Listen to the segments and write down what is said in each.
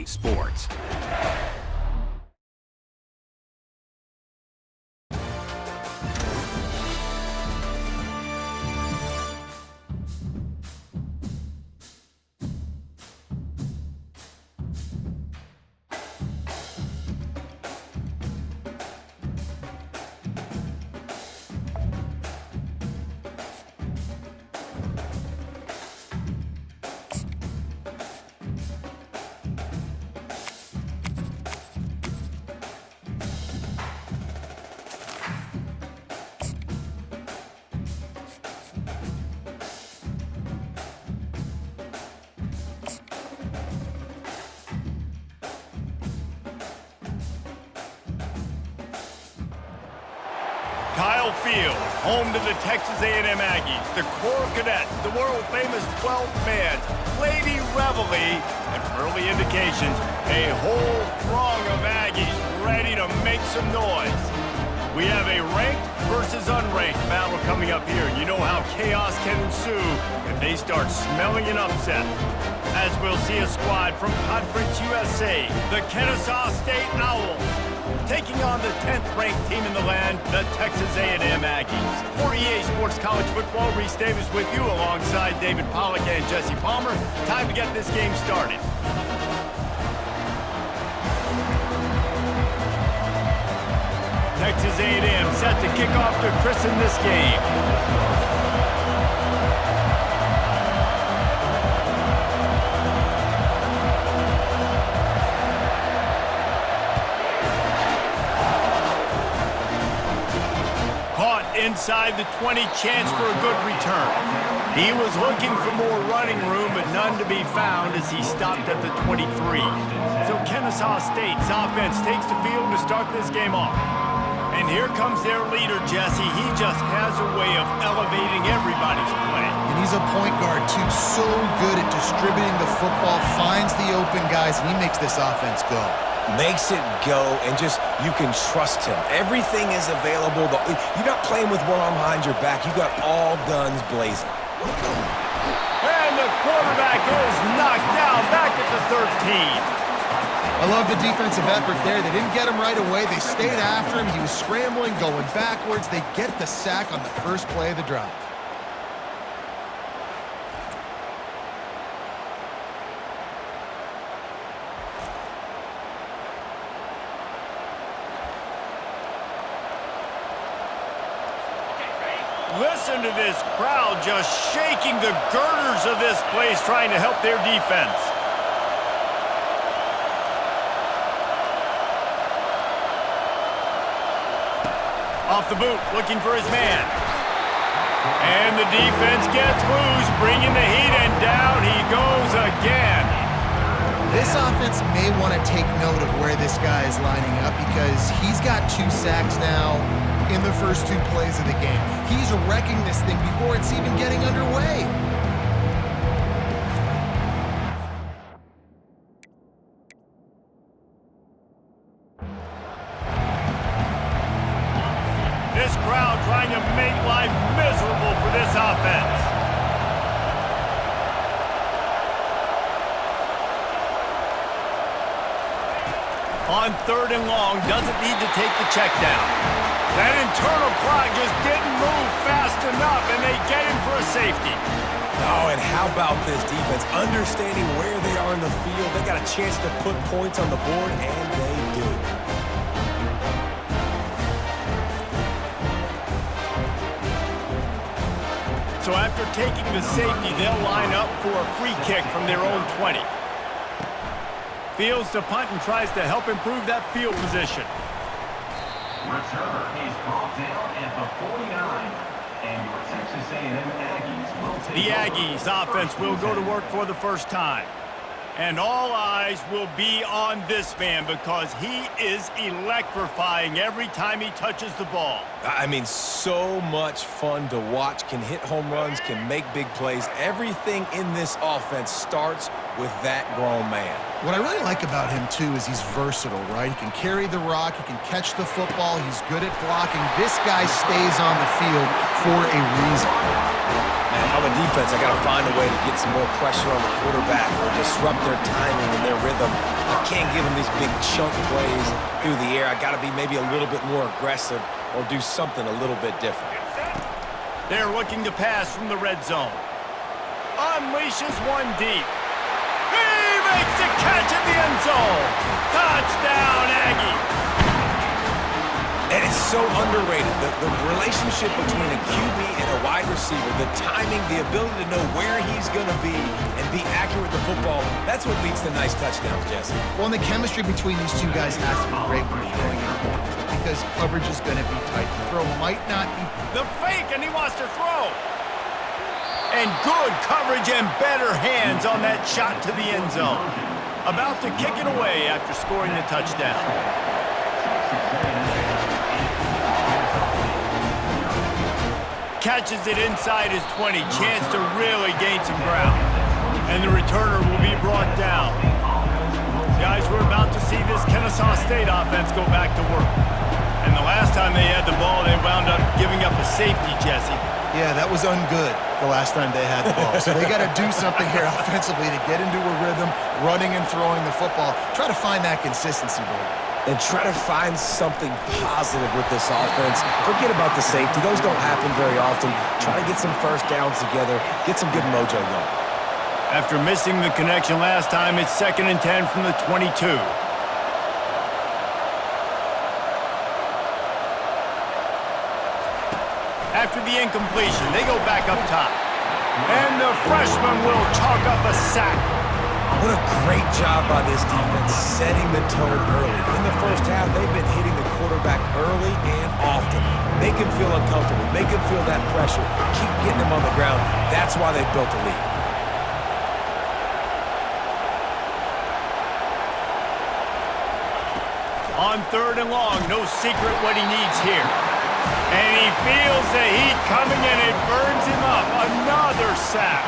Sports. Kyle Field, home to the Texas A&M Aggies, the Corps Cadets, the world-famous 12th man, Lady Reveille, and from early indications, a whole throng of Aggies ready to make some noise. We have a ranked versus unranked battle coming up here, and you know how chaos can ensue if they start smelling an upset. As we'll see a squad from Conference USA, the Ncaa State Owls, taking on the 10th-ranked team in the land, the Texas A&M Aggies. For EA Sports College Football, Reese Davis with you alongside David Pollack and Jesse Palmer. Time to get this game started. Texas A&M set to kick off to christen this game. Inside the 20, chance for a good return. He was looking for more running room, but none to be found as he stopped at the 23. So Ncaa State's offense takes the field to start this game off. And here comes their leader, Jesse. He just has a way of elevating everybody's play. And he's a point guard, too. So good at distributing the football, finds the open guys, and he makes this offense go. Makes it go, and just, you can trust him. Everything is available. You're not playing with one arm behind your back. You got all guns blazing. And the quarterback is knocked down back at the 13. I love the defensive effort there. They didn't get him right away. They stayed after him. He was scrambling, going backwards. They get the sack on the first play of the drive. Listen to this crowd just shaking the girders of this place, trying to help their defense. Off the boot, looking for his man. And the defense gets loose, bringing the heat, and down he goes again. This offense may want to take note of where this guy is lining up because he's got 2 sacks now in the first 2 plays of the game. He's wrecking this thing before it's even getting underway. This crowd trying to make life miserable for this offense. On 3rd and long, doesn't need to take the check down. That internal clock just didn't move fast enough, and they get him for a safety. Oh, and how about this defense? Understanding where they are in the field, they got a chance to put points on the board, and they do. So after taking the safety, they'll line up for a free kick from their own 20. Fields to punt and tries to help improve that field position. Return is brought down at the 49. And your Texas A&M Aggies will take The Aggies offense will go to work for the first time. And all eyes will be on this man because he is electrifying every time he touches the ball. I mean, so much fun to watch. Can hit home runs, can make big plays. Everything in this offense starts with that grown man. What I really like about him, too, is he's versatile, right? He can carry the rock, he can catch the football, he's good at blocking. This guy stays on the field for a reason. Man, if I'm a defense, I got to find a way to get some more pressure on the quarterback or disrupt their timing and their rhythm. I can't give them these big chunk plays through the air. I got to be maybe a little bit more aggressive or do something a little bit different. They're looking to pass from the red zone. Unleashes one deep. He makes a catch in the end zone. Touchdown, Aggie. And it's so underrated, the relationship between a QB and a wide receiver, the timing, the ability to know where he's going to be and be accurate with the football, that's what leads to nice touchdowns, Jesse. Well, and the chemistry between these two guys has to be great when you're throwing it because coverage is going to be tight. The throw might not be... The fake, and he wants to throw. And good coverage and better hands on that shot to the end zone. About to kick it away after scoring the touchdown. Catches it inside his 20. Chance to really gain some ground. And the returner will be brought down. Guys, we're about to see this Ncaa State offense go back to work. And the last time they had the ball, they wound up giving up a safety, Jesse. Yeah, that was ungood the last time they had the ball. So they got to do something here offensively to get into a rhythm, running and throwing the football. Try to find that consistency, baby. And try to find something positive with this offense. Forget about the safety. Those don't happen very often. Try to get some first downs together. Get some good mojo going. After missing the connection last time, it's 2nd and 10 from the 22. After the incompletion, they go back up top. And the freshman will chalk up a sack. What a great job by this defense setting the tone early. In the first half, they've been hitting the quarterback early and often. Make him feel uncomfortable. Make him feel that pressure. Keep getting him on the ground. That's why they've built a lead. On 3rd and long, no secret what he needs here. And he feels the heat coming and it burns him up. Another sack.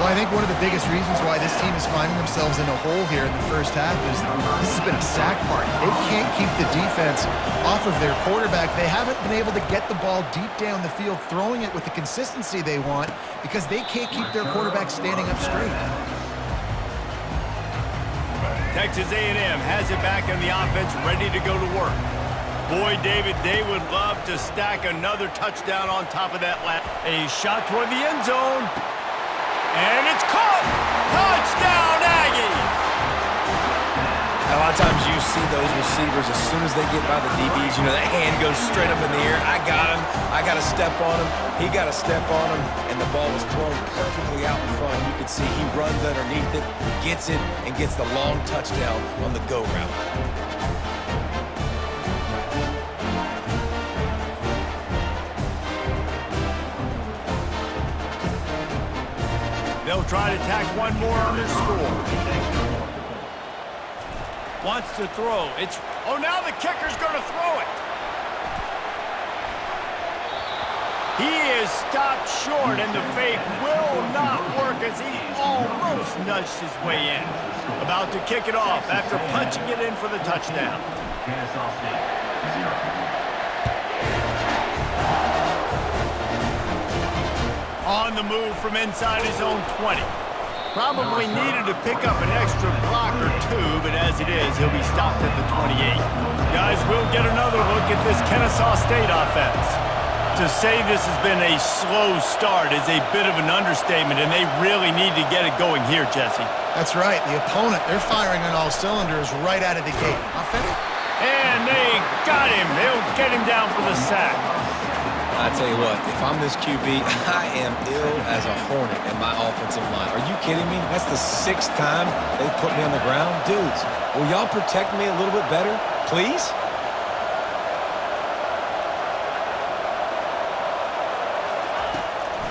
Well, I think one of the biggest reasons why this team is finding themselves in a hole here in the first half is this has been a sack party. They can't keep the defense off of their quarterback. They haven't been able to get the ball deep down the field, throwing it with the consistency they want because they can't keep their quarterback standing up straight. Texas A&M has it back on the offense, ready to go to work. Boy, David, they would love to stack another touchdown on top of that last. A shot toward the end zone. And it's caught! Touchdown, Aggies! A lot of times you see those receivers, as soon as they get by the DBs, you know, that hand goes straight up in the air. I got him. I got to step on him. He got to step on him. And the ball was thrown perfectly out in front. You can see he runs underneath it, gets it, and gets the long touchdown on the go route. They'll try to tack one more on their score. Wants to throw. Oh, now the kicker's going to throw it. He is stopped short, and the fake will not work as he almost nudged his way in. About to kick it off after punching it in for the touchdown. On the move from inside his own 20. Probably needed to pick up an extra block or two, but as it is, he'll be stopped at the 28. Guys, we'll get another look at this Ncaa State offense. To say this has been a slow start is a bit of an understatement, and they really need to get it going here, Jesse. That's right. The opponent, they're firing on all cylinders right out of the gate. And they got him. They'll get him down for the sack. I tell you what, if I'm this QB, I am ill as a hornet in my offensive line. Are you kidding me? That's the 6th time they've put me on the ground. Dudes, will y'all protect me a little bit better, please?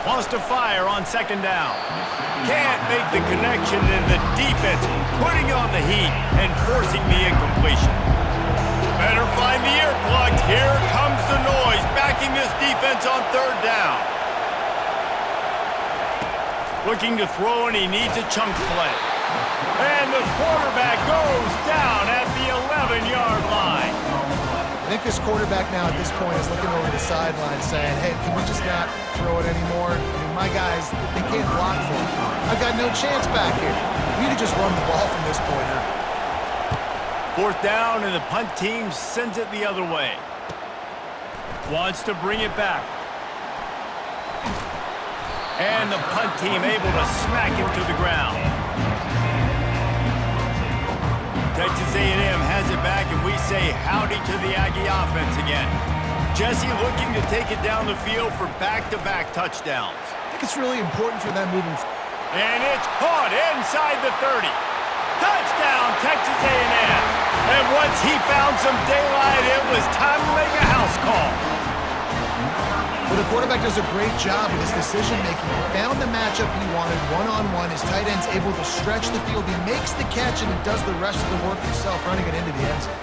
Wants to fire on 2nd down. Can't make the connection, and the defense putting on the heat and forcing the incompletion. Better find the earplugs. Here comes the noise, backing this defense on 3rd down. Looking to throw, and he needs a chunk play. And the quarterback goes down at the 11-yard line. think this quarterback now at this point is looking over the sideline saying, hey, can we just not throw it anymore? I mean, my guys, they can't block for me. I've got no chance back here. We need to just run the ball from this point on. 4th down, and the punt team sends it the other way. Wants to bring it back. And the punt team able to smack him to the ground. Texas A&M has it back, and we say howdy to the Aggie offense again. Jesse looking to take it down the field for back-to-back touchdowns. I think it's really important for them moving forward. And it's caught inside the 30. Touchdown, Texas A&M. And once he found some daylight, it was time to make a house call. Well, the quarterback does a great job with his decision-making. He found the matchup he wanted one-on-one. His tight end's able to stretch the field. He makes the catch, and he does the rest of the work himself, running it into the end zone.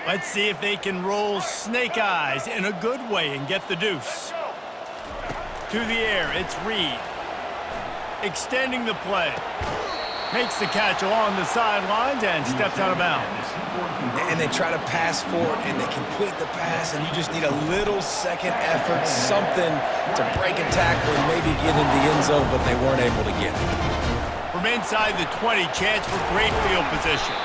Let's see if they can roll snake eyes in a good way and get the deuce. To the air, it's Reed. Extending the play. Makes the catch along the sidelines and steps out of bounds. And they try to pass forward, and they complete the pass, and you just need a little second effort, something to break a tackle and maybe get into the end zone, but they weren't able to get it. From inside the 20, chance for great field position.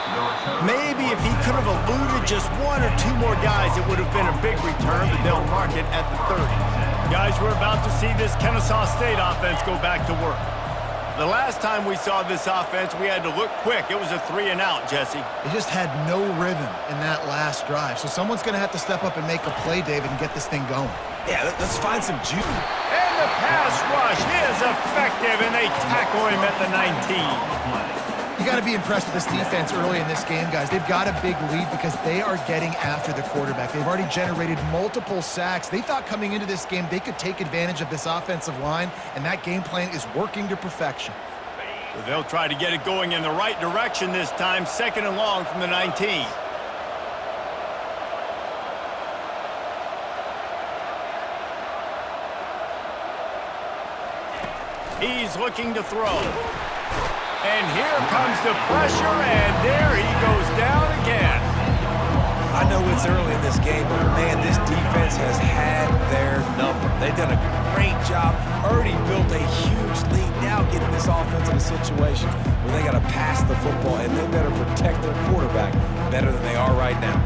Maybe if he could have eluded just 1 or 2 more guys, it would have been a big return, but they'll mark it at the 30. Guys, we're about to see this Kennesaw State offense go back to work. The last time we saw this offense, we had to look quick. It was a 3-and-out, Jesse. They just had no rhythm in that last drive, so someone's going to have to step up and make a play, David, and get this thing going. Yeah, let's find some juice. And the pass rush is effective, and they tackle him at the 19. You got to be impressed with this defense early in this game, guys. They've got a big lead because they are getting after the quarterback. They've already generated multiple sacks. They thought coming into this game they could take advantage of this offensive line, and that game plan is working to perfection. So they'll try to get it going in the right direction this time, 2nd and long from the 19. He's looking to throw. And here comes the pressure, and there he goes down again. I know it's early in this game, but man, this defense has had their number. They've done a great job, already built a huge lead, now getting this offense in a situation where they got to pass the football, and they better protect their quarterback better than they are right now.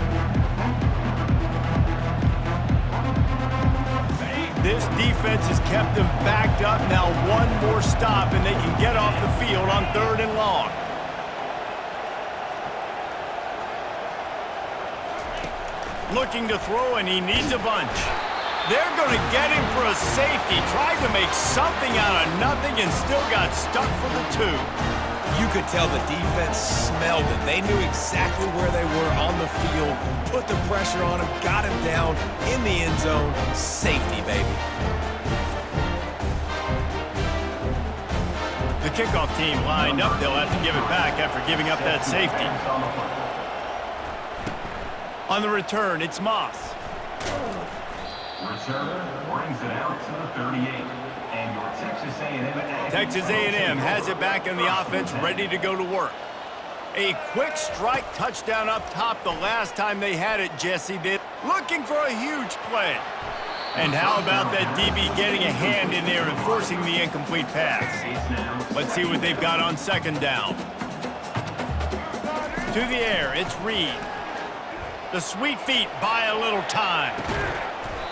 This defense has kept them backed up. Now 1 more stop, and they can get off the field on 3rd and long. Looking to throw, and he needs a bunch. They're going to get him for a safety. Tried to make something out of nothing and still got stuck for the 2. You could tell the defense smelled it. They knew exactly where they were on the field, put the pressure on him, got him down in the end zone. Safety, baby. The kickoff team lined up. They'll have to give it back after giving up that safety. On the return, it's Moss. Returner brings it out to the 38. And your Texas A&M. Texas A&M has it back in the offense, ready to go to work. A quick strike touchdown up top the last time they had it, Jesse did. Looking for a huge play. And how about that DB getting a hand in there and forcing the incomplete pass? Let's see what they've got on 2nd down. To the air, it's Reed. The sweet feet buy a little time.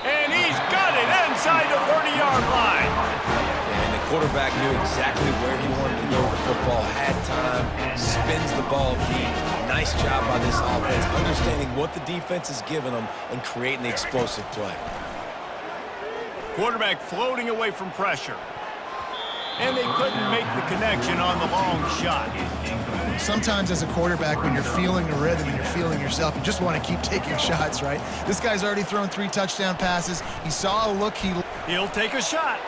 And he's got it inside the 30-yard line. And the quarterback knew exactly where he wanted to go with the football, had time, spins the ball deep. Nice job by this offense, understanding what the defense is giving them and creating the explosive play. Quarterback floating away from pressure. And they couldn't make the connection on the long shot. Sometimes as a quarterback, when you're feeling the rhythm and you're feeling yourself, you just want to keep taking shots, right? This guy's already thrown 3 touchdown passes. He saw a look. He'll take a shot.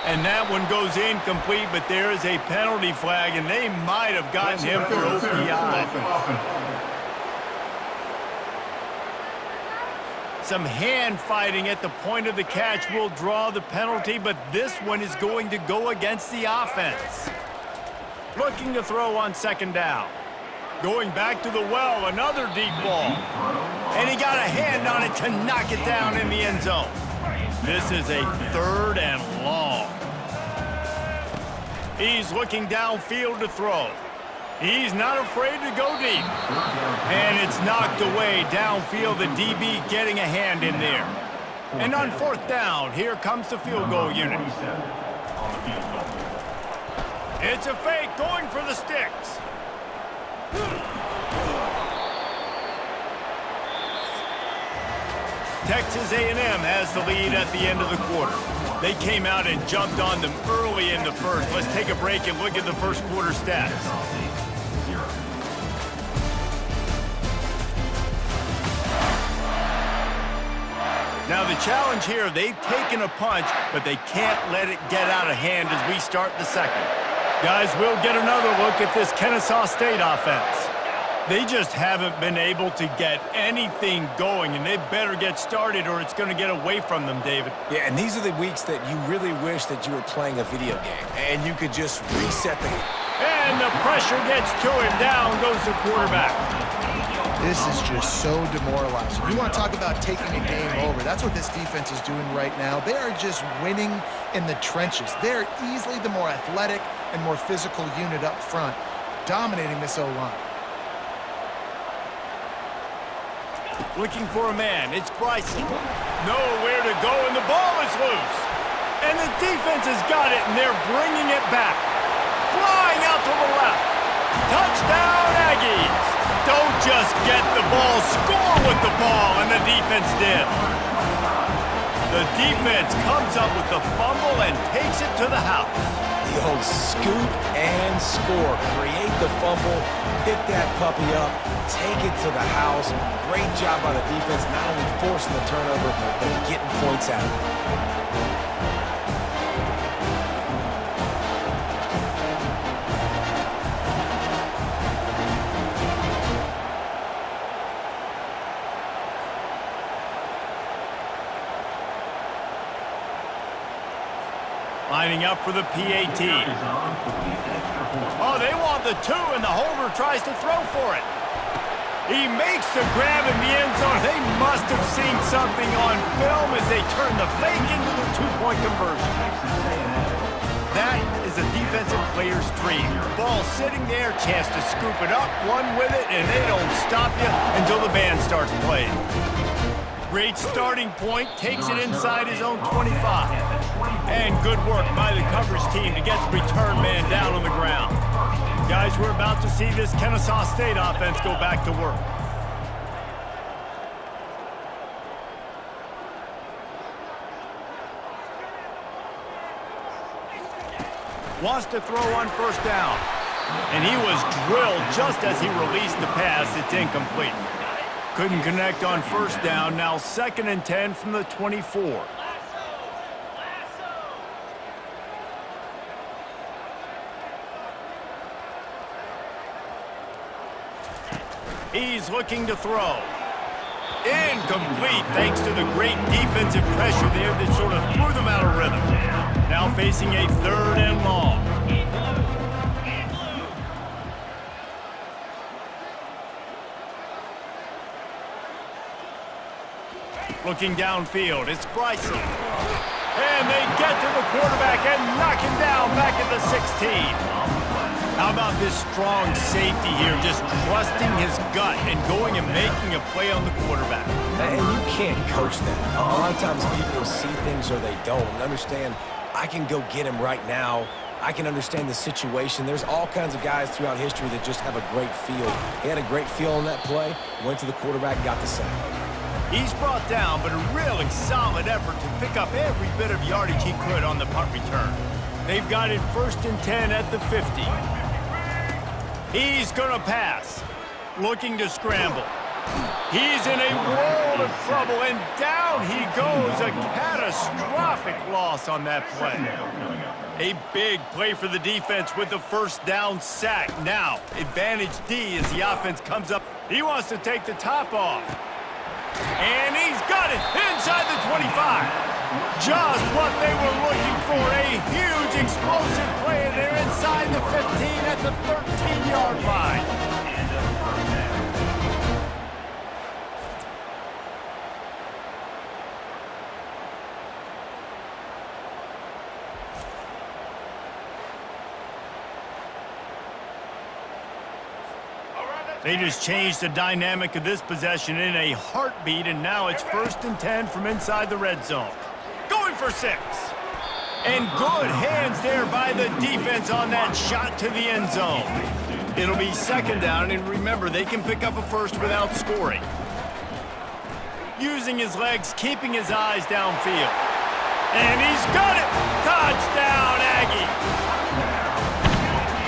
And that one goes incomplete, but there is a penalty flag, and they might have gotten him for OPI. Some hand fighting at the point of the catch will draw the penalty, but this one is going to go against the offense. Looking to throw on second down. Going back to the well, another deep ball. And he got a hand on it to knock it down in the end zone. This is a 3rd and long. He's looking downfield to throw. He's not afraid to go deep. And it's knocked away downfield, the DB getting a hand in there. And on 4th down, here comes the field goal unit. It's a fake going for the sticks. Texas A&M has the lead at the end of the quarter. They came out and jumped on them early in the first. Let's take a break and look at the first quarter stats. Now the challenge here, they've taken a punch, but they can't let it get out of hand as we start the second. Guys, we'll get another look at this Ncaa State offense. They just haven't been able to get anything going, and they better get started or it's going to get away from them, David. Yeah, and these are the weeks that you really wish that you were playing a video game and you could just reset the game. And the pressure gets to him. Down goes the quarterback. This is just so demoralizing. You want to talk about taking a game over. That's what this defense is doing right now. They are just winning in the trenches. They're easily the more athletic and more physical unit up front, dominating this O-line. Looking for a man. It's Bryson. Nowhere to go, and the ball is loose. And the defense has got it, and they're bringing it back. Flying out to the left. Touchdown, Aggies. Don't just get the ball, score with the ball, and the defense did. The defense comes up with the fumble and takes it to the house. The old scoop and score. Create the fumble, pick that puppy up, take it to the house. Great job by the defense, not only forcing the turnover, but getting points out of it. Lining up for the PAT. Oh, they want the 2, and the holder tries to throw for it. He makes the grab in the end zone. They must have seen something on film as they turn the fake into the 2-point conversion. That is a defensive player's dream. Ball sitting there, chance to scoop it up, run with it, and they don't stop you until the band starts playing. Great starting point, takes it inside his own 25. And good work by the coverage team to get the return man down on the ground. Guys, we're about to see this Ncaa State offense go back to work. Wants to throw on 1st down. And he was drilled just as he released the pass. It's incomplete. Couldn't connect on 1st down. Now 2nd and 10 from the 24. He's looking to throw. Incomplete, thanks to the great defensive pressure there that sort of threw them out of rhythm. Now facing a 3rd and long. Looking downfield, it's Bryson. And they get to the quarterback and knock him down back at the 16. How about this strong safety here, just trusting his gut and going and making a play on the quarterback. And you can't coach that. A lot of times people see things or they don't. And understand, I can go get him right now. I can understand the situation. There's all kinds of guys throughout history that just have a great feel. He had a great feel on that play, went to the quarterback, got the sack. He's brought down, but a really solid effort to pick up every bit of yardage he could on the punt return. They've got it 1st and 10 at the 50. He's gonna pass. Looking to scramble. He's in a world of trouble, and down he goes. A catastrophic loss on that play. A big play for the defense with the first down sack. Now, advantage D as the offense comes up. He wants to take the top off. And he's got it inside the 25. Just what they were looking for. A huge explosive play, and they're inside the 15 at the 13-yard line. They just changed the dynamic of this possession in a heartbeat, and now it's 1st and 10 from inside the red zone. Going for 6. And good hands there by the defense on that shot to the end zone. It'll be 2nd down, and remember, they can pick up a first without scoring. Using his legs, keeping his eyes downfield. And he's got it! Touchdown, Aggie!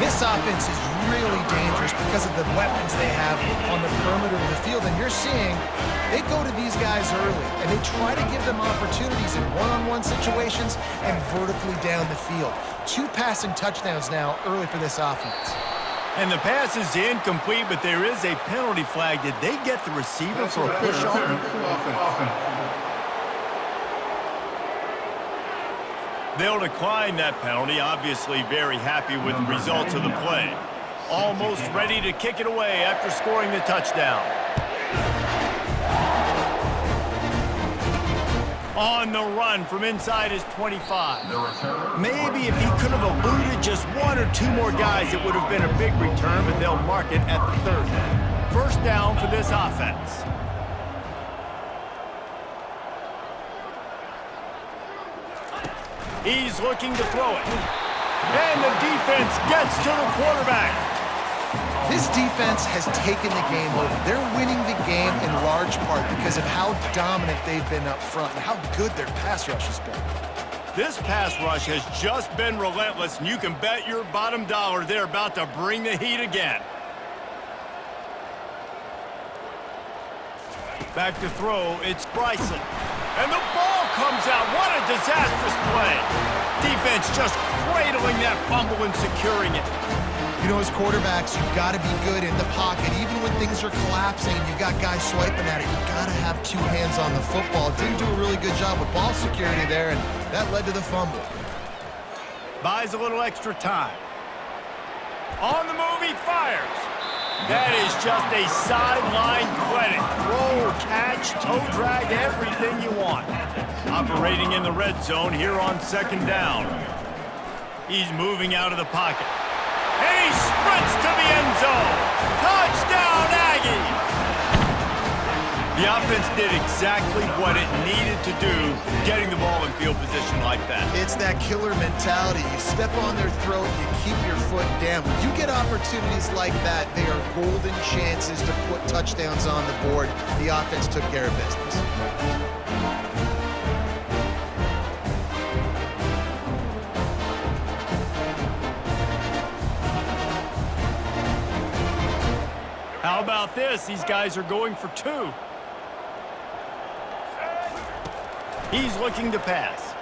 This offense is really dangerous because of the weapons they have on the perimeter of the field. And you're seeing they go to these guys early, and they try to give them opportunities in one-on-one situations and vertically down the field. 2 passing touchdowns now early for this offense. And the pass is incomplete, but there is a penalty flag. Did they get the receiver for a push-off? They'll decline that penalty, obviously very happy with the results of the play. Almost ready to kick it away after scoring the touchdown. On the run from inside his 25. Maybe if he could have eluded just 1 or 2 more guys, it would have been a big return, but they'll mark it at the 30. 1st down for this offense. He's looking to throw it. And the defense gets to the quarterback. This defense has taken the game over. They're winning the game in large part because of how dominant they've been up front and how good their pass rush has been. This pass rush has just been relentless, and you can bet your bottom dollar they're about to bring the heat again. Back to throw, it's Bryson. And the ball comes out. What a disastrous play. Defense just cradling that fumble and securing it. You know, as quarterbacks, you've got to be good in the pocket. Even when things are collapsing and you've got guys swiping at it, you've got to have 2 hands on the football. Didn't do a really good job with ball security there, and that led to the fumble. Buys a little extra time. On the move, he fires. That is just a sideline credit. Throw, catch, toe drag, everything you want. Operating in the red zone here on 2nd down. He's moving out of the pocket. And he sprints to the end zone. Touchdown, Aggies! The offense did exactly what it needed to do, getting the ball in field position like that. It's that killer mentality. You step on their throat, you keep your foot down. When you get opportunities like that, they are golden chances to put touchdowns on the board. The offense took care of business. How about this? These guys are going for 2. He's looking to pass.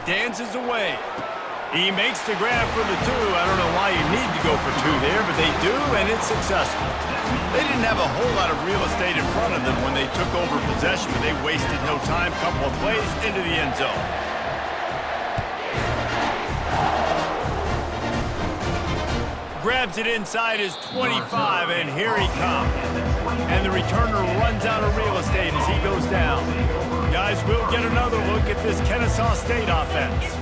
Dances away. He makes the grab for the 2. I don't know why you need to go for 2 there, but they do, and it's successful. They didn't have a whole lot of real estate in front of them when they took over possession, but they wasted no time. Couple of plays into the end zone. Grabs it inside his 25, and here he comes. And the returner runs out of real estate as he goes down. Guys, we'll get another look at this Ncaa State offense.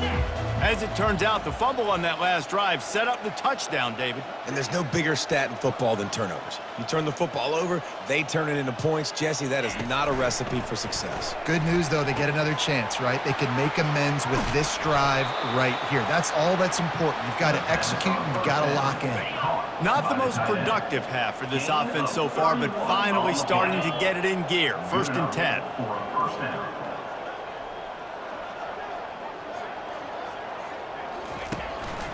As it turns out, the fumble on that last drive set up the touchdown, David. And there's no bigger stat in football than turnovers. You turn the football over, they turn it into points. Jesse, that is not a recipe for success. Good news, though, they get another chance, right? They can make amends with this drive right here. That's all that's important. You've got to execute and you've got to lock in. Not the most productive half for this offense so far, but finally starting to get it in gear. 1st and 10.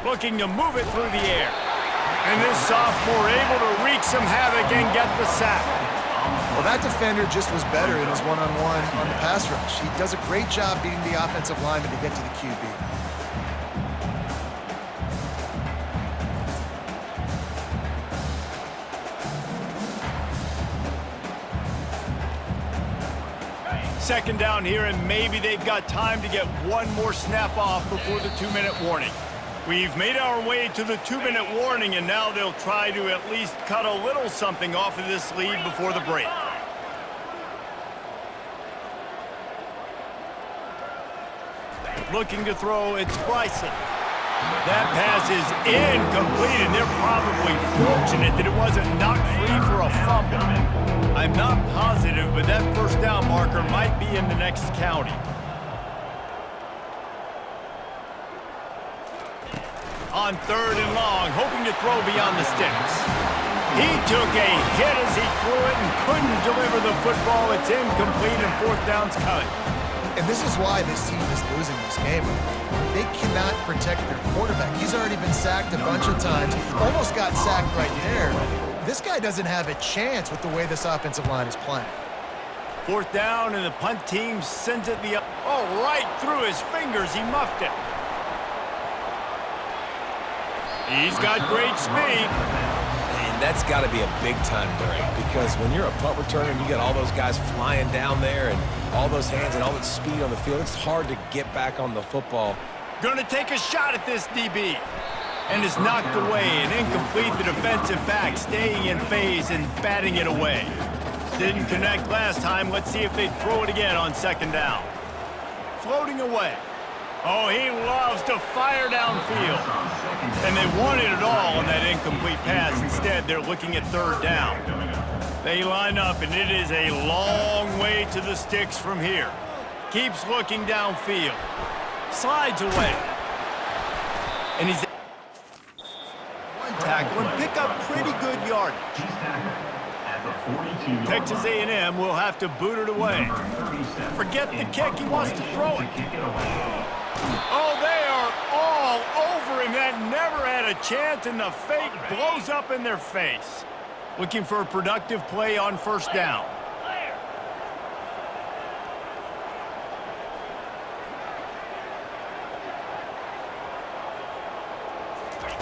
Looking to move it through the air. And this sophomore able to wreak some havoc and get the sack. Well, that defender just was better in his one-on-one on the pass rush. He does a great job beating the offensive lineman to get to the QB. Second down here, and maybe they've got time to get one more snap off before the 2-minute warning. We've made our way to the 2-minute warning, and now they'll try to at least cut a little something off of this lead before the break. Looking to throw, it's Bryson. That pass is incomplete, and they're probably fortunate that it wasn't knocked free for a fumble. I'm not positive, but that first down marker might be in the next county. On 3rd and long, hoping to throw beyond the sticks. He took a hit as he threw it and couldn't deliver the football. It's incomplete, and 4th down's coming. And this is why this team is losing this game. They cannot protect their quarterback. He's already been sacked a bunch of times. Almost got sacked right there. This guy doesn't have a chance with the way this offensive line is playing. 4th down, and the punt team sends it right through his fingers. He muffed it. He's got great speed. And that's got to be a big-time break, because when you're a punt returner and you got all those guys flying down there and all those hands and all that speed on the field, it's hard to get back on the football. Gonna take a shot at this DB. And is knocked away and incomplete. The defensive back staying in phase and batting it away. Didn't connect last time. Let's see if they throw it again on 2nd down. Floating away. Oh, he loves to fire downfield. And they wanted it all on that incomplete pass. Instead, they're looking at 3rd down. They line up, and it is a long way to the sticks from here. Keeps looking downfield. Slides away. And he's tackle and pick up pretty good yardage. Texas A&M will have to boot it away. Forget the kick, he wants to throw it. Oh, they are all over him. That never had a chance, and the fake blows up in their face. Looking for a productive play on 1st down.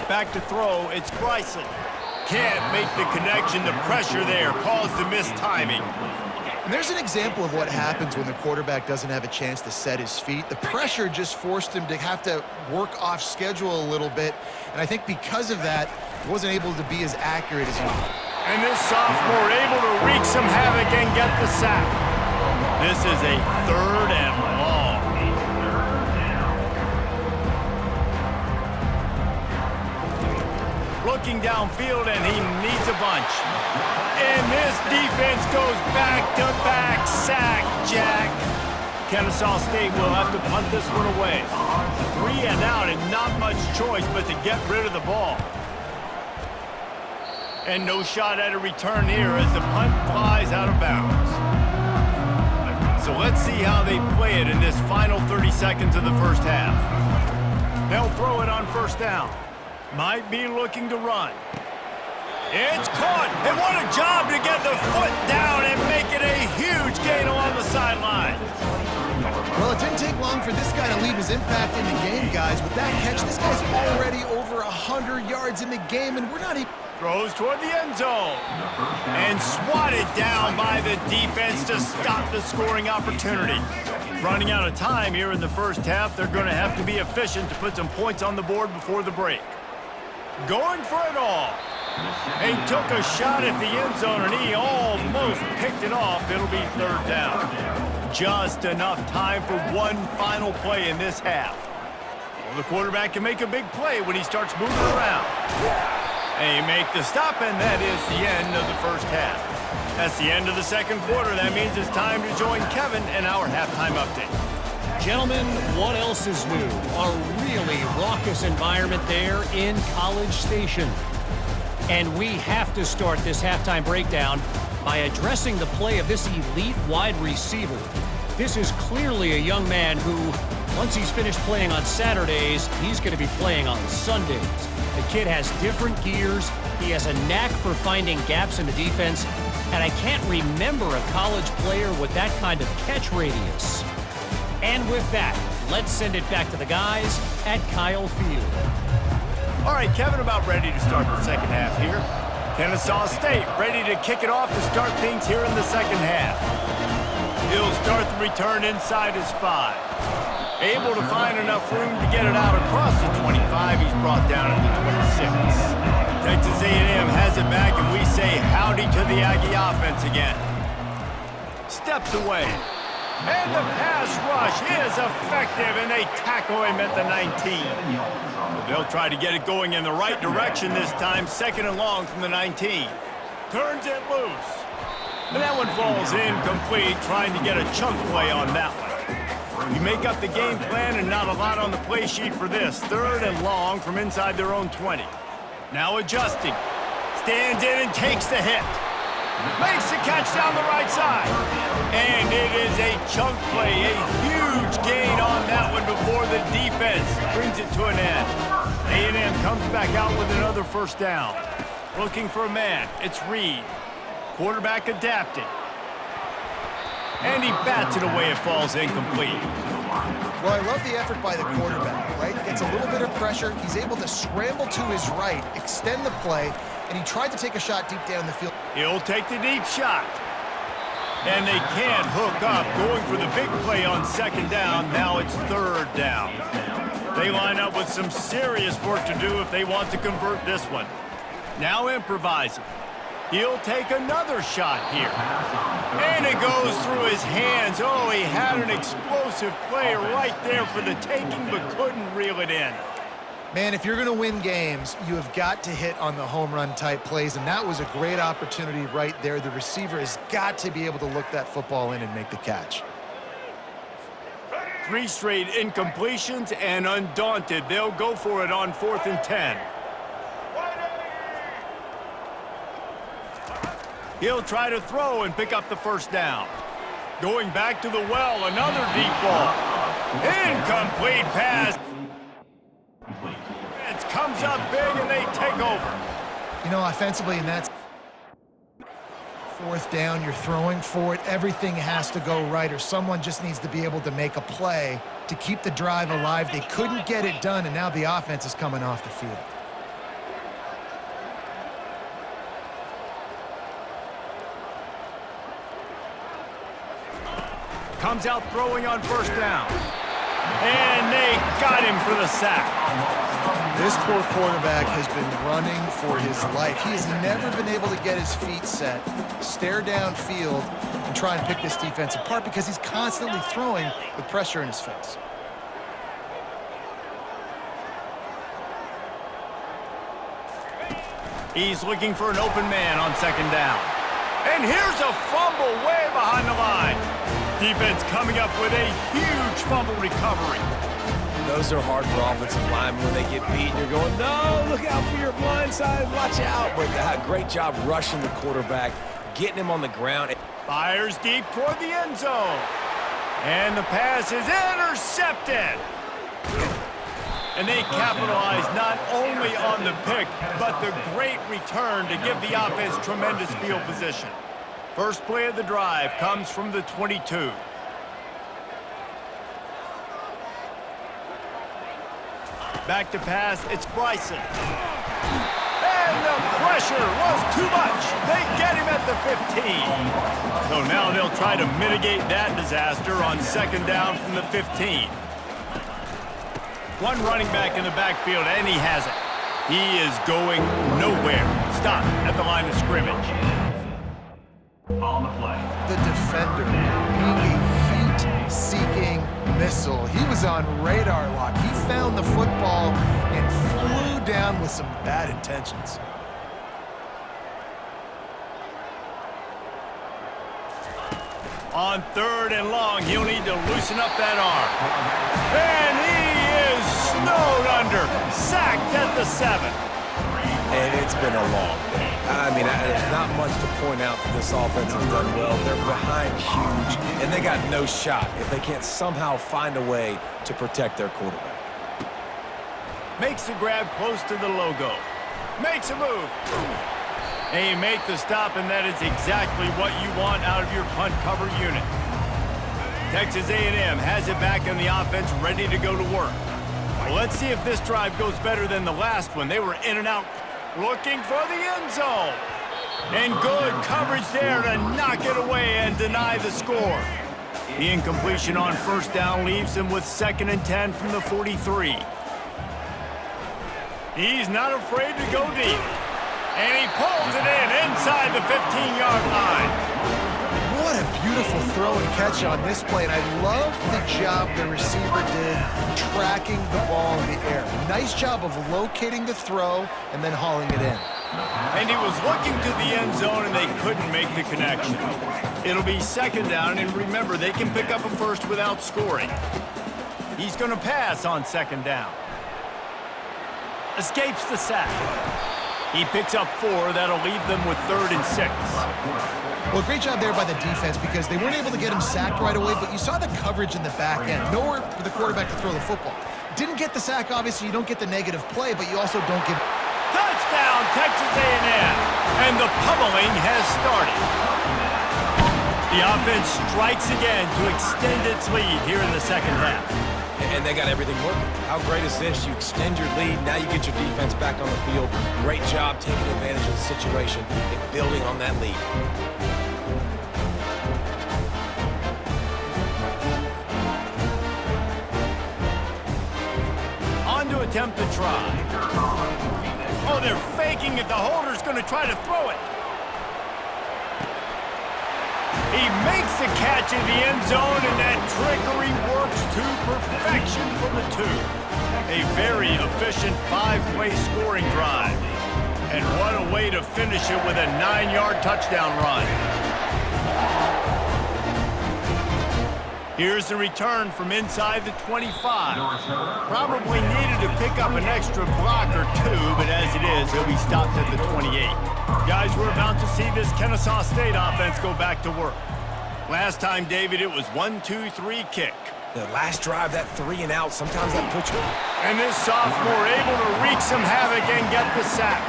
Back to throw, it's Bryson. Can't make the connection. The pressure there caused the mistiming. And there's an example of what happens when the quarterback doesn't have a chance to set his feet. The pressure just forced him to have to work off schedule a little bit. And I think because of that, he wasn't able to be as accurate as he was. And this sophomore able to wreak some havoc and get the sack. This is a 3rd and long. Looking downfield, and he needs a bunch. And this defense goes back-to-back sack, Jack. Kennesaw State will have to punt this one away. 3 and out, and not much choice but to get rid of the ball. And no shot at a return here as the punt flies out of bounds. So let's see how they play it in this final 30 seconds of the first half. They'll throw it on 1st down. Might be looking to run. It's caught, and what a job to get the foot down and make it a huge gain along the sideline. Well, it didn't take long for this guy to leave his impact in the game, guys. With that catch, this guy's already over 100 yards in the game, and we're not even... Throws toward the end zone. And swatted down by the defense to stop the scoring opportunity. Running out of time here in the first half, they're going to have to be efficient to put some points on the board before the break. Going for it all. He took a shot at the end zone, and he almost picked it off. It'll be 3rd down. Just enough time for one final play in this half. Well, the quarterback can make a big play when he starts moving around. They make the stop, and that is the end of the first half. That's the end of the 2nd quarter. That means it's time to join Kevin in our halftime update. Gentlemen, what else is new? A really raucous environment there in College Station. And we have to start this halftime breakdown by addressing the play of this elite wide receiver. This is clearly a young man who, once he's finished playing on Saturdays, he's going to be playing on Sundays. The kid has different gears. He has a knack for finding gaps in the defense. And I can't remember a college player with that kind of catch radius. And with that, let's send it back to the guys at Kyle Field. All right, Kevin, about ready to start the second half here. Ncaa State ready to kick it off to start things here in the second half. He'll start the return inside his 5. Able to find enough room to get it out across the 25. He's brought down at the 26. Texas A&M has it back, and we say howdy to the Aggie offense again. Steps away. And the pass rush is effective, and they tackle him at the 19. So they'll try to get it going in the right direction this time, second and long from the 19. Turns it loose. And that one falls incomplete, trying to get a chunk play on that one. You make up the game plan and not a lot on the play sheet for this. Third and long from inside their own 20. Now adjusting. Stands in and takes the hit. Makes the catch down the right side. And it is a chunk play, a huge gain on that one before the defense brings it to an end. A&M comes back out with another first down. Looking for a man. It's Reed. Quarterback adapting. And he bats it away. It falls incomplete. Well, I love the effort by the quarterback, right? Gets a little bit of pressure. He's able to scramble to his right, extend the play, and he tried to take a shot deep down the field. He'll take the deep shot. And they can't hook up. Going for the big play on second down. Now it's third down. They line up with some serious work to do if they want to convert this one. Now improvising. He'll take another shot here. And it goes through his hands. Oh, he had an explosive play right there for the taking, but couldn't reel it in. Man, if you're going to win games, you have got to hit on the home run type plays, and that was a great opportunity right there. The receiver has got to be able to look that football in and make the catch. 3 straight incompletions, and undaunted, they'll go for it on 4th and 10. He'll try to throw and pick up the first down. Going back to the well, another deep ball. Incomplete pass. It comes up big and they take over. You know, offensively, and that's 4th down, you're throwing for it. Everything has to go right, or someone just needs to be able to make a play to keep the drive alive. They couldn't get it done, and now the offense is coming off the field. Comes out throwing on first down. And they got him for the sack. This poor quarterback has been running for his life. He has never been able to get his feet set, stare downfield, and try and pick this defense apart because he's constantly throwing with pressure in his face. He's looking for an open man on second down. And here's a fumble way behind the line. Defense coming up with a huge fumble recovery. Those are hard for offensive linemen when they get beat. You're going, no, look out for your blind side, watch out. But great job rushing the quarterback, getting him on the ground. Fires deep toward the end zone. And the pass is intercepted. And they capitalize not only on the pick, but the great return to give the offense tremendous field position. First play of the drive comes from the 22. Back to pass, it's Bryson. And the pressure was too much. They get him at the 15. So now they'll try to mitigate that disaster on second down from the 15. One running back in the backfield, and he has it. He is going nowhere. Stop at the line of scrimmage. On the play. The defender being a heat-seeking missile. He was on radar lock. He found the football and flew down with some bad intentions. On third and long, he'll need to loosen up that arm. And he is snowed under, sacked at the 7. And it's been a long day. I mean, there's not much to point out that this offense has done well. They're behind huge, and they got no shot if they can't somehow find a way to protect their quarterback. Makes the grab close to the logo. Makes a move. And you make the stop, and that is exactly what you want out of your punt cover unit. Texas A&M has it back on the offense, ready to go to work. Well, let's see if this drive goes better than the last one. They were in and out, looking for the end zone. And good coverage there to knock it away and deny the score. The incompletion on first down leaves him with 2nd and 10 from the 43. He's not afraid to go deep. And he pulls it in inside the 15-yard line. What a beautiful throw and catch on this play, and I love the job the receiver did tracking the ball in the air. Nice job of locating the throw and then hauling it in. And he was looking to the end zone, and they couldn't make the connection. It'll be 2nd down, and remember, they can pick up a first without scoring. He's going to pass on 2nd down. Escapes the sack. He picks up 4. That'll leave them with 3rd and 6. Well, great job there by the defense because they weren't able to get him sacked right away, but you saw the coverage in the back end. Nowhere for the quarterback to throw the football. Didn't get the sack, obviously. You don't get the negative play, but you also don't give... Touchdown, Texas A&M. And the pummeling has started. The offense strikes again to extend its lead here in the 2nd half. And they got everything working. How great is this? You extend your lead. Now you get your defense back on the field. Great job taking advantage of the situation and building on that lead. On to attempt to try. Oh, they're faking it. The holder's going to try to throw it. He makes the catch in the end zone, and that trickery works to perfection for the 2. A very efficient 5-play scoring drive. And what a way to finish it with a 9-yard touchdown run. Here's the return from inside the 25. Probably needed to pick up an extra block or 2, but as it is, he'll be stopped at the 28. Guys, we're about to see this Ncaa State offense go back to work. Last time, David, it was 1-2-3 kick. The last drive, that 3 and out, sometimes that puts you... And this sophomore able to wreak some havoc and get the sack.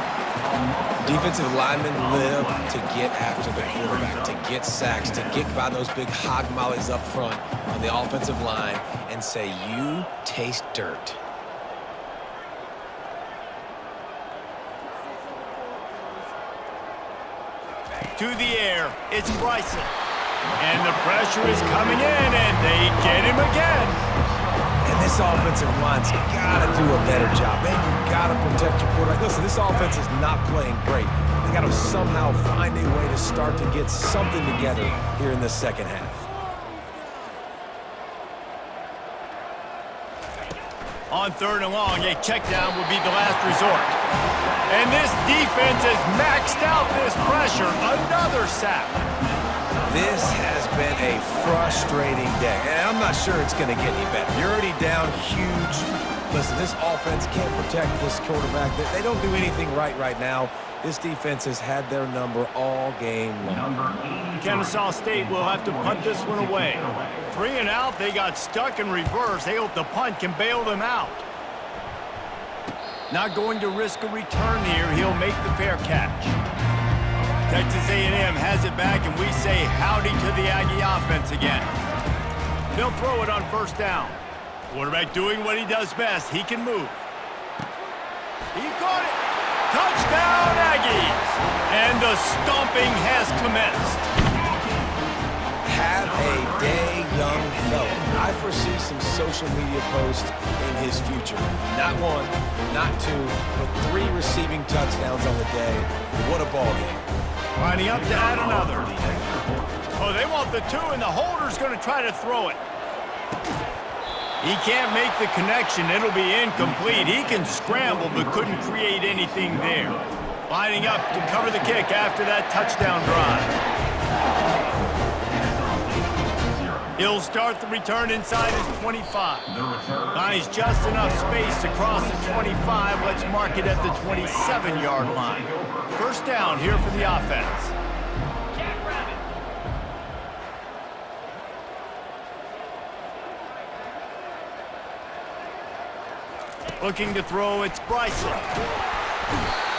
Defensive linemen live to get after the quarterback, to get sacks, to get by those big hog mollies up front on the offensive line and say, you taste dirt. To the air, it's Bryson. And the pressure is coming in, and they get him again. And this offensive line's got to do a better job. Man, you got to protect your quarterback. Listen, this offense is not playing great. They got to somehow find a way to start to get something together here in the 2nd half. On 3rd and long, a check down would be the last resort. And this defense has maxed out this pressure. Another sack. This has been a frustrating day, and I'm not sure it's going to get any better. You're already down huge. Listen, this offense can't protect this quarterback. They don't do anything right now. This defense has had their number all game long. Ncaa State will have to punt this one away. 3 and out, they got stuck in reverse. They hope the punt can bail them out. Not going to risk a return here. He'll make the fair catch. Texas A&M has it back, and we say howdy to the Aggie offense again. They'll throw it on 1st down. Quarterback doing what he does best. He can move. He caught it. Touchdown, Aggies! And the stomping has commenced. Have a day, young fella. I foresee some social media posts in his future. Not 1, not 2, but 3 receiving touchdowns on the day. What a ball game. Lining up to add another. Oh, they want the 2, and the holder's going to try to throw it. He can't make the connection. It'll be incomplete. He can scramble, but couldn't create anything there. Lining up to cover the kick after that touchdown drive. He'll start the return inside his 25. Finds just enough space to cross the 25. Let's mark it at the 27-yard line. 1st down here for the offense. Looking to throw, it's Bryson.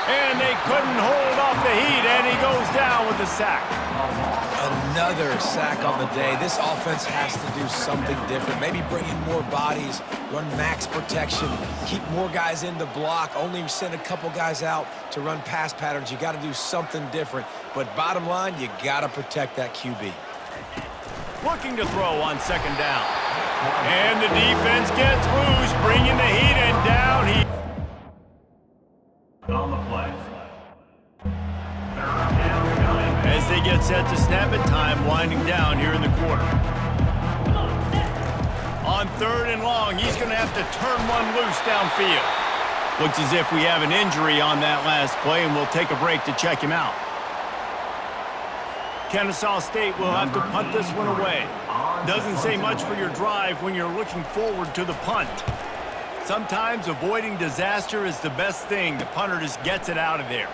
And they couldn't hold off the heat, and he goes down with the sack. Another sack on the day. This offense has to do something different. Maybe bring in more bodies, run max protection, keep more guys in the block, only send a couple guys out to run pass patterns. You got to do something different. But bottom line, you got to protect that QB. Looking to throw on second down. And the defense gets loose, bringing the heat, and down he... On the play. As they get set to snap it, time winding down here in the quarter. On third and long, he's going to have to turn one loose downfield. Looks as if we have an injury on that last play, and we'll take a break to check him out. Ncaa State will have to punt this one away. Doesn't say much for your drive when you're looking forward to the punt. Sometimes avoiding disaster is the best thing. The punter just gets it out of there.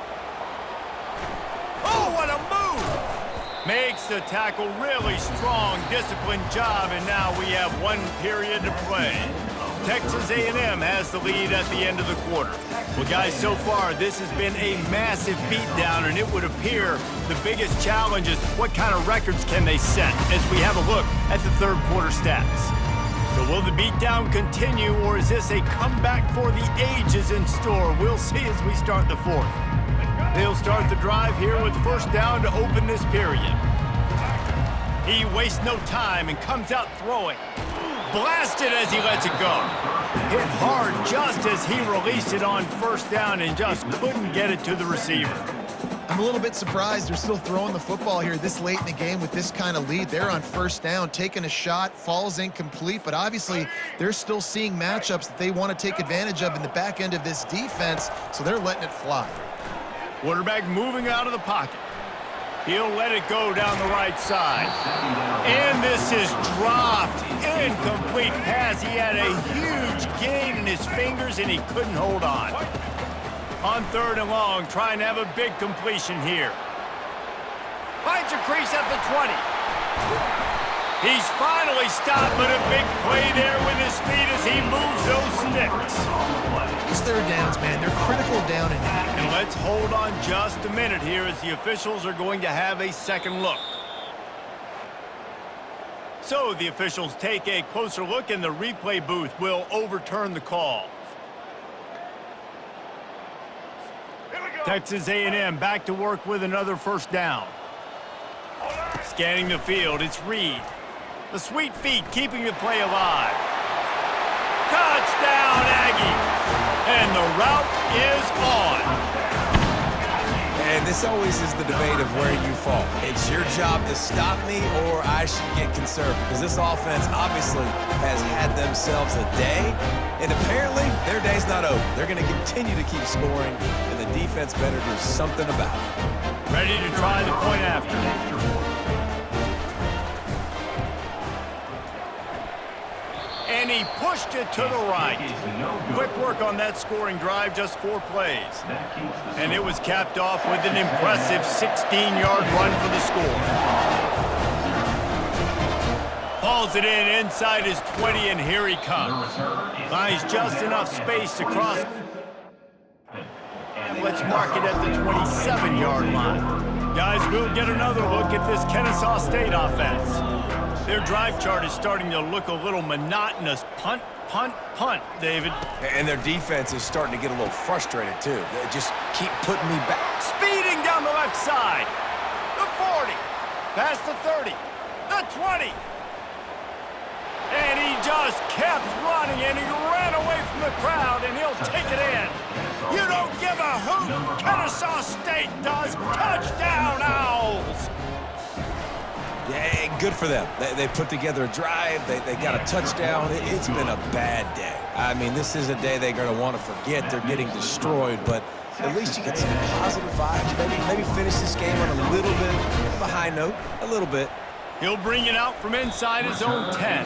Oh, what a move! Makes the tackle really strong, disciplined job, and now we have one period to play. Texas A&M has the lead at the end of the quarter. Well, guys, so far, this has been a massive beatdown, and it would appear the biggest challenge is what kind of records can they set as we have a look at the third quarter stats. So will the beatdown continue, or is this a comeback for the ages in store? We'll see as we start the fourth. They'll start the drive here with first down to open this period. He wastes no time and comes out throwing. Blasted as he lets it go. Hit hard just as he released it on first down and just couldn't get it to the receiver. I'm a little bit surprised they're still throwing the football here this late in the game with this kind of lead. They're on first down, taking a shot, falls incomplete, but obviously they're still seeing matchups that they want to take advantage of in the back end of this defense, so they're letting it fly. Quarterback moving out of the pocket. He'll let it go down the right side. And this is dropped. Incomplete pass. He had a huge gain in his fingers, and he couldn't hold on. On third and long, trying to have a big completion here. Finds a crease at the 20. He's finally stopped, but a big play there with his feet as he moves those sticks. These third downs, man, they're critical down in here. And let's hold on just a minute here as the officials are going to have a second look. So the officials take a closer look, and the replay booth will overturn the call. Texas A&M back to work with another first down. Scanning the field, it's Reed. The sweet feet keeping the play alive. Touchdown, Aggies! And the route is on. And this always is the debate of where you fall. It's your job to stop me, or I should get conservative, because this offense obviously has had themselves a day, and apparently their day's not over. They're going to continue to keep scoring, and the defense better do something about it. Ready to try the point after. And he pushed it to the right. Quick work on that scoring drive, just 4 plays. And it was capped off with an impressive 16-yard run for the score. Hauls it in inside his 20, and here he comes. Finds just enough space to cross. And let's mark it at the 27-yard line. Guys, we'll get another look at this Ncaa State offense. Their drive chart is starting to look a little monotonous. Punt, punt, punt, David. And their defense is starting to get a little frustrated, too. They just keep putting me back. Speeding down the left side. The 40. Past the 30. The 20. And he just kept running, and he ran away from the crowd, and he'll take it in. You don't give a hoot. Ncaa State does. Touchdown, Owls. Yeah, good for them. They put together a drive. They got a touchdown. It's been a bad day. I mean, this is a day they're going to want to forget. They're getting destroyed, but at least you get some positive vibes. Maybe finish this game on a little bit of a high note, a little bit. He'll bring it out from inside his own 10.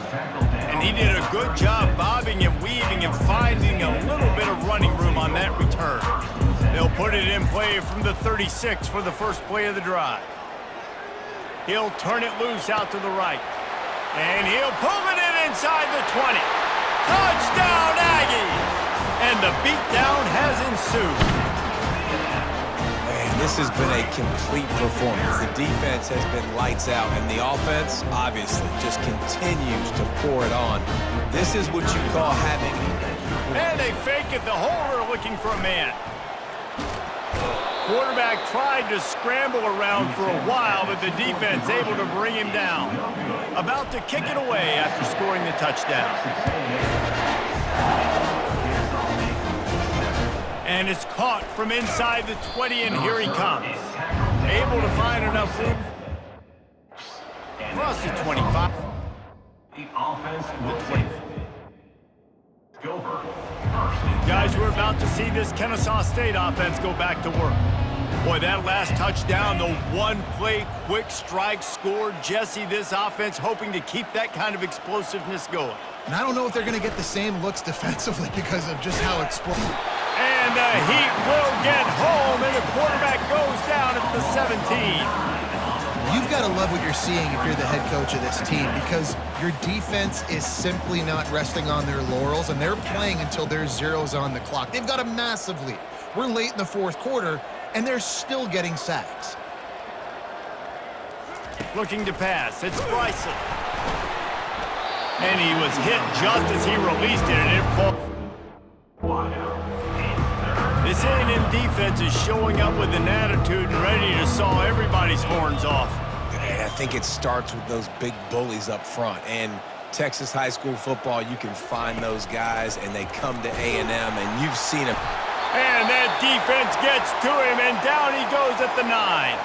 And he did a good job bobbing and weaving and finding a little bit of running room on that return. They'll put it in play from the 36 for the first play of the drive. He'll turn it loose out to the right. And he'll pull it in inside the 20. Touchdown, Aggies! And the beatdown has ensued. This has been a complete performance. The defense has been lights out, and the offense, obviously, just continues to pour it on. This is what you call having... And they fake it. The holder looking for a man. Quarterback tried to scramble around for a while, but the defense able to bring him down. About to kick it away after scoring the touchdown. And it's caught from inside the 20, and here he comes. Able to find enough room. Across the 25. The offense will take Gilbert first. Guys, we're about to see this Ncaa State offense go back to work. Boy, that last touchdown, the one-play quick strike scored. Jesse, this offense hoping to keep that kind of explosiveness going. And I don't know if they're going to get the same looks defensively because of just how explosive. And the Heat will get home, and the quarterback goes down at the 17. You've got to love what you're seeing if you're the head coach of this team, because your defense is simply not resting on their laurels, and they're playing until there's zeros on the clock. They've got a massive lead. We're late in the fourth quarter, and they're still getting sacks. Looking to pass. It's Bryson. And he was hit just as he released it, and it falls. This A&M defense is showing up with an attitude and ready to saw everybody's horns off. And I think it starts with those big bullies up front. And Texas high school football, you can find those guys, and they come to A&M, and you've seen them. And that defense gets to him, and down he goes at the 9.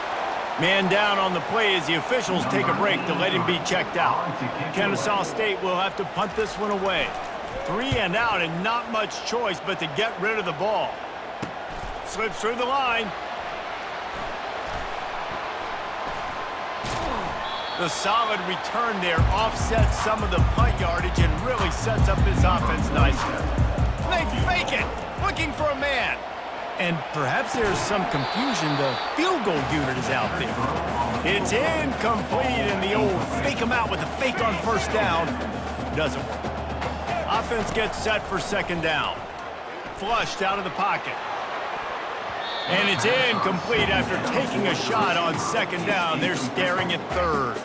Man down on the play as the officials take a break to let him be checked out. Ncaa State will have to punt this one away. 3 and out, and not much choice but to get rid of the ball. Slips through the line. The solid return there offsets some of the punt yardage and really sets up this offense nicely. They fake it, looking for a man. And perhaps there's some confusion. The field goal unit is out there. It's incomplete, and the old fake him out with a fake on first down doesn't work. Offense gets set for second down. Flushed out of the pocket. And it's incomplete after taking a shot on second down. They're staring at third.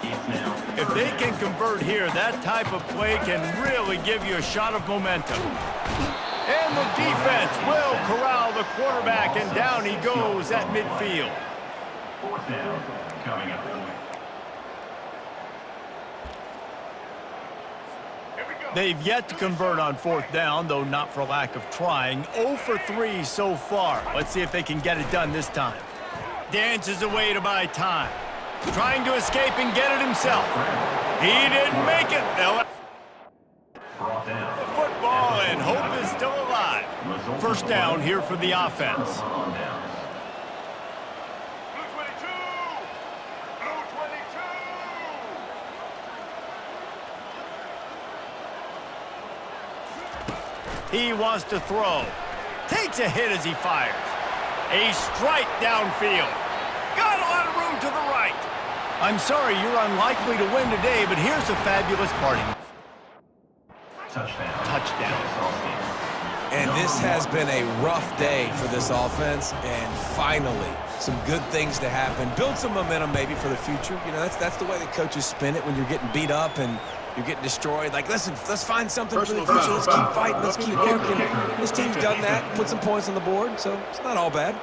If they can convert here, that type of play can really give you a shot of momentum. And the defense will corral the quarterback, and down he goes at midfield. Fourth down coming up. They've yet to convert on fourth down, though not for lack of trying. 0 for 3 so far. Let's see if they can get it done this time. Dances away to buy time. Trying to escape and get it himself. He didn't make it. Brought down. The football, and hope is still alive. First down here for the offense. On down. He wants to throw. Takes a hit as he fires. A strike downfield. Got a lot of room to the right. I'm sorry, you're unlikely to win today, but here's a fabulous party. Touchdown. Touchdown. And this has been a rough day for this offense, and finally, some good things to happen. Build some momentum maybe for the future. You know, that's the way the coaches spin it when you're getting beat up and you're getting destroyed. Like, listen, let's find something for the future. Let's keep fighting. Let's keep working. This team's done that, put some points on the board, so it's not all bad.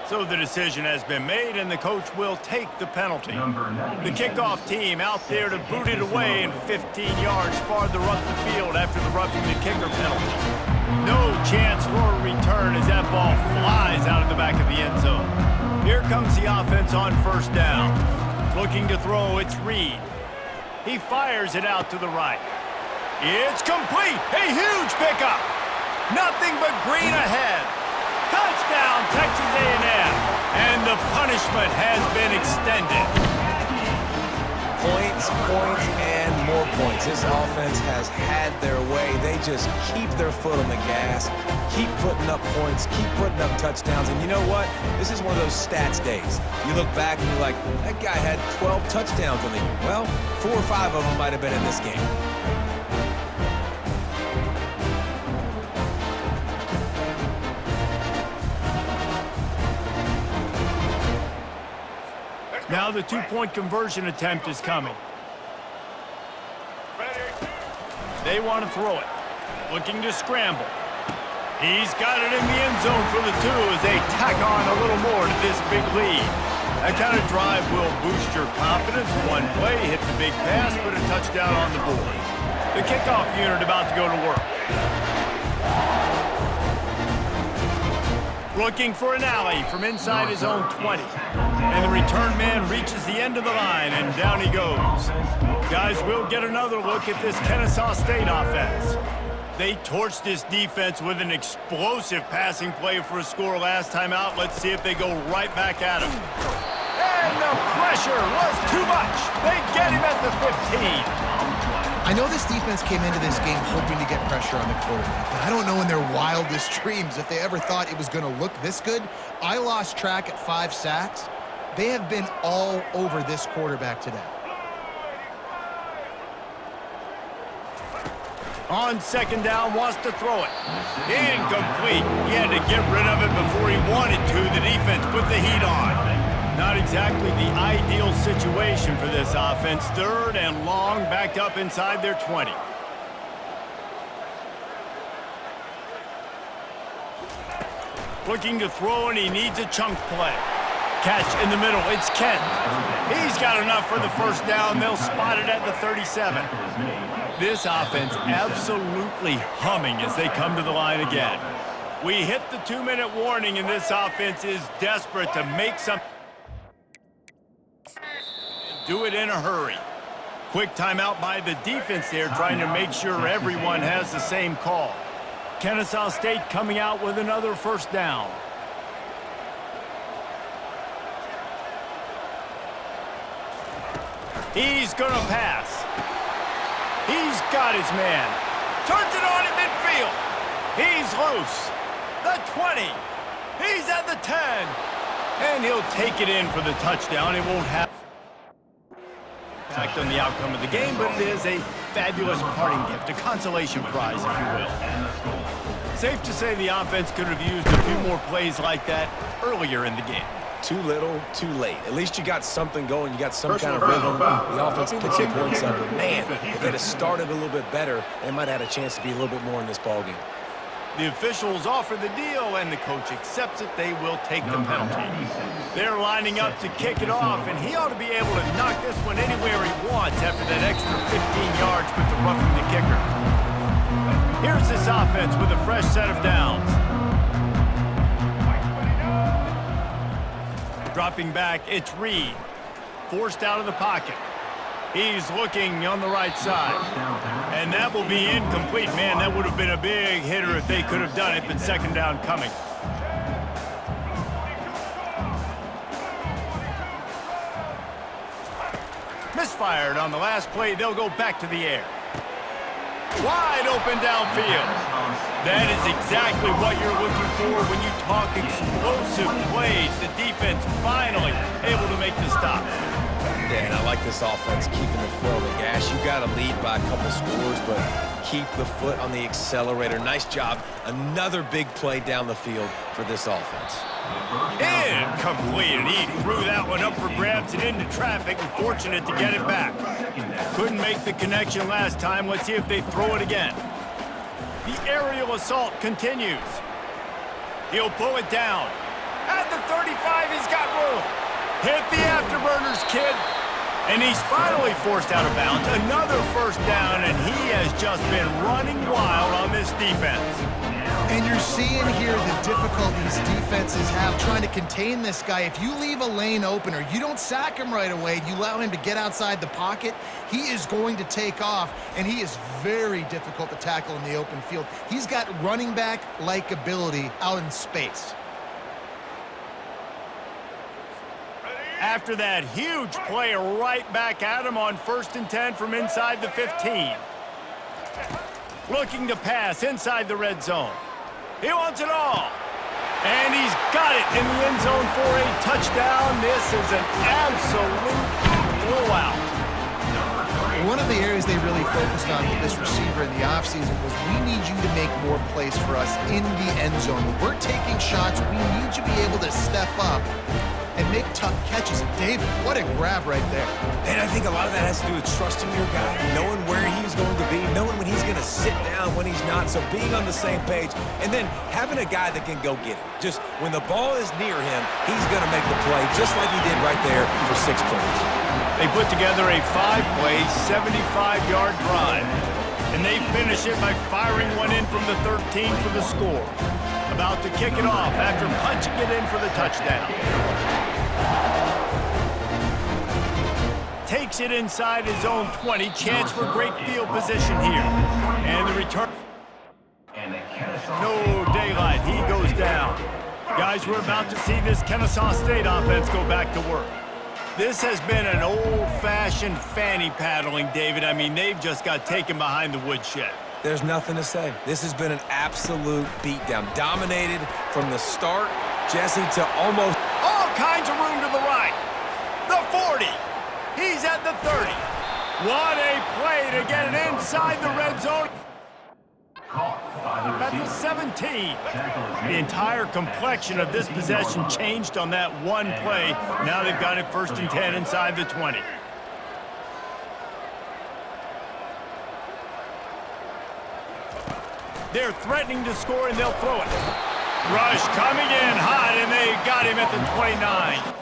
So the decision has been made, and the coach will take the penalty. The kickoff team out there to boot it away, and 15 yards farther up the field after the roughing the kicker penalty. No chance for a return as that ball flies out of the back of the end zone. Here comes the offense on first down. Looking to throw, it's Reed. He fires it out to the right. It's complete. A huge pickup. Nothing but green ahead. Touchdown, Texas A&M. And the punishment has been extended. Points, and more points. This offense has had their way. They just keep their foot on the gas, keep putting up points, keep putting up touchdowns. And you know what? This is one of those stats days. You look back and you're like, that guy had 12 touchdowns on the year. Well, 4 or 5 of them might have been in this game. Now the two-point conversion attempt is coming. They want to throw it. Looking to scramble. He's got it in the end zone for the two as they tack on a little more to this big lead. That kind of drive will boost your confidence. One play, hit the big pass, put a touchdown on the board. The kickoff unit about to go to work. Looking for an alley from inside his own 20. And the return man reaches the end of the line, and down he goes. Guys, we'll get another look at this Ncaa State offense. They torched this defense with an explosive passing play for a score last time out. Let's see if they go right back at him. And the pressure was too much. They get him at the 15. I know this defense came into this game hoping to get pressure on the quarterback, but I don't know in their wildest dreams if they ever thought it was going to look this good. I lost track at 5 sacks. They have been all over this quarterback today. On second down, wants to throw it. Incomplete. He had to get rid of it before he wanted to. The defense put the heat on. Not exactly the ideal situation for this offense. Third and long, backed up inside their 20. Looking to throw, and he needs a chunk play. Catch in the middle. It's Kent. He's got enough for the first down. They'll spot it at the 37. This offense absolutely humming as they come to the line again. We hit the 2-minute warning, and this offense is desperate to make something. Do it in a hurry. Quick timeout by the defense there, trying to make sure everyone has the same call. Ncaa State coming out with another first down. He's going to pass. He's got his man. Turns it on in midfield. He's loose. The 20. He's at the 10. And he'll take it in for the touchdown. It won't have impact on the outcome of the game, but it is a fabulous parting gift, a consolation prize, if you will. Safe to say the offense could have used a few more plays like that earlier in the game. Too little, too late. At least you got something going. You got some kind of rhythm. The offense picks some points up. But man, if they'd have started a little bit better, they might have had a chance to be a little bit more in this ballgame. The officials offer the deal, and the coach accepts it. They will take the penalty. They're lining up to kick it off, and he ought to be able to knock this one anywhere he wants after that extra 15 yards with the roughing the kicker. Here's this offense with a fresh set of downs. Dropping back, it's Reed. Forced out of the pocket. He's looking on the right side. And that will be incomplete. Man, that would have been a big hitter if they could have done it, but second down coming. Misfired on the last play. They'll go back to the air. Wide open downfield. That is exactly what you're looking for when you talk explosive plays. The defense finally able to make the stop. Yeah, and I like this offense keeping the foot on the gas. You got to lead by a couple scores, but keep the foot on the accelerator. Nice job. Another big play down the field for this offense. Incomplete, and he threw that one up for grabs and into traffic, and fortunate to get it back. Couldn't make the connection last time. Let's see if they throw it again. The aerial assault continues. He'll pull it down. At the 35, he's got room. Hit the afterburners, kid. And he's finally forced out of bounds. Another first down, and he has just been running wild on this defense. And you're seeing here the difficulties defenses have trying to contain this guy. If you leave a lane open or you don't sack him right away, you allow him to get outside the pocket, he is going to take off, and he is very difficult to tackle in the open field. He's got running back-like ability out in space. After that huge play right back at him on 1st and 10 from inside the 15. Looking to pass inside the red zone. He wants it all. And he's got it in the end zone for a touchdown. This is an absolute blowout. One of the areas they really focused on with this receiver in the offseason was we need you to make more plays for us in the end zone. When we're taking shots, we need you to be able to step up and make tough catches. And David, what a grab right there. And I think a lot of that has to do with trusting your guy, knowing where he's going to be, knowing when he's going to sit down, when he's not. So being on the same page, and then having a guy that can go get it. Just when the ball is near him, he's going to make the play, just like he did right there for 6 points. They put together a 5-play, 75-yard drive, and they finish it by firing one in from the 13 for the score. About to kick it off after punching it in for the touchdown. Takes it inside his own 20. Chance for great field position here. And the return. No daylight. He goes down. Guys, we're about to see this Ncaa State offense go back to work. This has been an old-fashioned fanny paddling, David. I mean, they've just got taken behind the woodshed. There's nothing to say. This has been an absolute beatdown. Dominated from the start, Jesse, to almost... All kinds of room to the right. The 40. He's at the 30. What a play to get it inside the red zone. At the 17. The entire complexion of this possession changed on that one play. Now they've got it 1st and 10 inside the 20. They're threatening to score, and they'll throw it. Rush coming in hot, and they got him at the 29.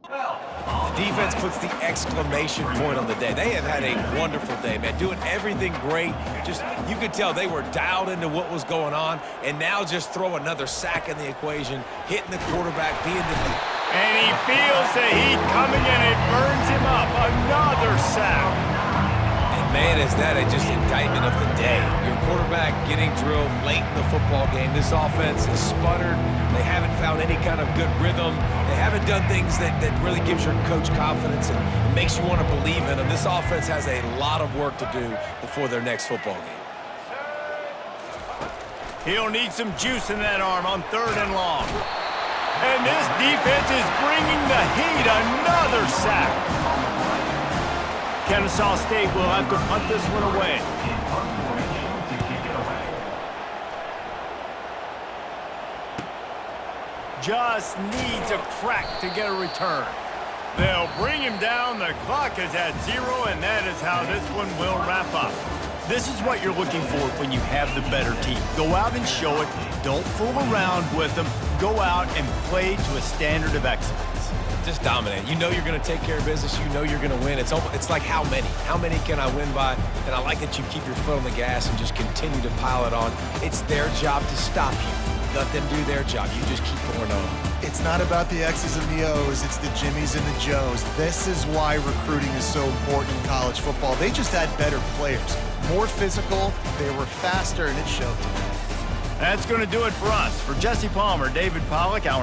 The defense puts the exclamation point on the day. They have had a wonderful day, man, doing everything great. Just, you could tell they were dialed into what was going on, and now just throw another sack in the equation, hitting the quarterback, being the... And he feels the heat coming, and it burns him up. Another sack. Man, is that just indictment of the day. Your quarterback getting drilled late in the football game. This offense has sputtered. They haven't found any kind of good rhythm. They haven't done things that really gives your coach confidence and makes you want to believe in them. This offense has a lot of work to do before their next football game. He'll need some juice in that arm on 3rd and long. And this defense is bringing the heat. Another sack. Ncaa State will have to punt this one away. Just needs a crack to get a return. They'll bring him down. The clock is at 0, and that is how this one will wrap up. This is what you're looking for when you have the better team. Go out and show it. Don't fool around with them. Go out and play to a standard of excellence. Just dominate. You know you're going to take care of business. You know you're going to win. It's like how many? How many can I win by? And I like that you keep your foot on the gas and just continue to pile it on. It's their job to stop you. Let them do their job. You just keep pouring on. It's not about the X's and the O's. It's the Jimmies and the Joes. This is why recruiting is so important in college football. They just had better players. More physical. They were faster, and it showed. That's going to do it for us. For Jesse Palmer, David Pollack, our